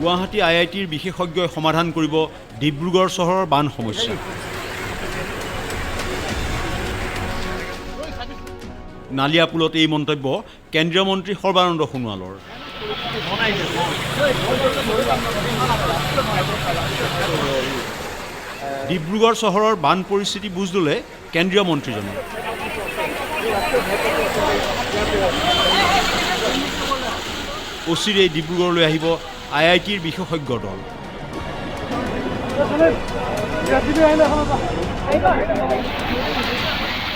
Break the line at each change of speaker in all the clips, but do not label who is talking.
গুৱাহাটী IITৰ বিশেষজ্ঞই সমাধান কৰিব ডিব্ৰুগড় চহৰৰ বান সমস্যা। নালিয়াপুলত এই মন্তব্য কেন্দ্ৰীয় মন্ত্ৰী সৰ্বানন্দ সোণোৱালৰ। ডিব্ৰুগড় চহৰৰ বান পৰিস্থিতি বুজ ল'লে কেন্দ্ৰীয় মন্ত্ৰীজনে। অচিৰেই ডিব্ৰুগড়লৈ আহিব IITৰ বিশেষজ্ঞৰ দল।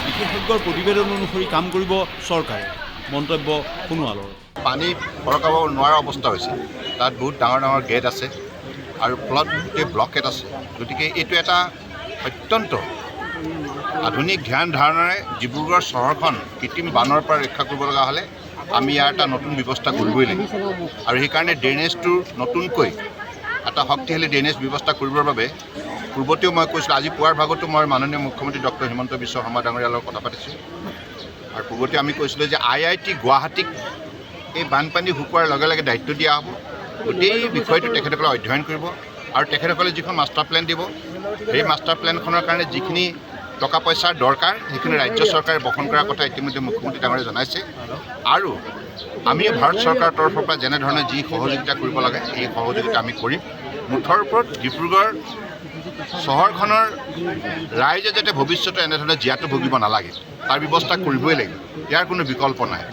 বিশেষজ্ঞৰ প্ৰতিবেদন অনুসৰি কাম কৰিব চৰকাৰে, মন্তব্য সোণোৱালৰ।
পানী সৰকাব নোৱাৰা অৱস্থা হৈছে, তাত বহুত ডাঙৰ ডাঙৰ গেট আছে আৰু ফলত গোটেই ব্লকেট আছে। গতিকে এইটো এটা অত্যন্ত আধুনিক ধ্যান ধাৰণাৰে ডিব্ৰুগড় চহৰখন কৃত্ৰিম বানৰ পৰা ৰক্ষা কৰিব লগা হ'লে আমি ইয়াৰ এটা নতুন ব্যৱস্থা কৰিবই লাগিব আৰু সেইকাৰণে ড্ৰেইনেজটো নতুনকৈ এটা শক্তিশালী ড্ৰেইনেজ ব্যৱস্থা কৰিবৰ বাবে পূৰ্বতেও মই কৈছিলোঁ, আজি পুৱাৰ ভাগতো মই মাননীয় মুখ্যমন্ত্ৰী ডক্টৰ হিমন্ত বিশ্ব শৰ্মা ডাঙৰীয়াৰ লগত কথা পাতিছোঁ আৰু পূৰ্বতে আমি কৈছিলোঁ যে IIT গুৱাহাটীক এই বানপানী শুকোৱাৰ লগে লগে দায়িত্ব দিয়া হ'ব। গোটেই বিষয়টো তেখেতসকলে অধ্যয়ন কৰিব আৰু তেখেতসকলে যিখন মাষ্টাৰ প্লেন দিব, সেই মাষ্টাৰ প্লেনখনৰ কাৰণে যিখিনি টকা পইচাৰ দৰকাৰ সেইখিনি ৰাজ্য চৰকাৰে বহন কৰাৰ কথা ইতিমধ্যে মুখ্যমন্ত্ৰী ডাঙৰীয়াই জনাইছে আৰু আমি ভাৰত চৰকাৰৰ তৰফৰ পৰা যেনেধৰণে যি সহযোগিতা কৰিব লাগে এই সহযোগিতা আমি কৰিম। মুঠৰ ওপৰত ডিব্ৰুগড় চহৰখনৰ ৰাইজে যাতে ভৱিষ্যতে এনেধৰণে জীয়াতু ভুগিব নালাগে তাৰ ব্যৱস্থা কৰিবই লাগিব, ইয়াৰ কোনো বিকল্প নাই।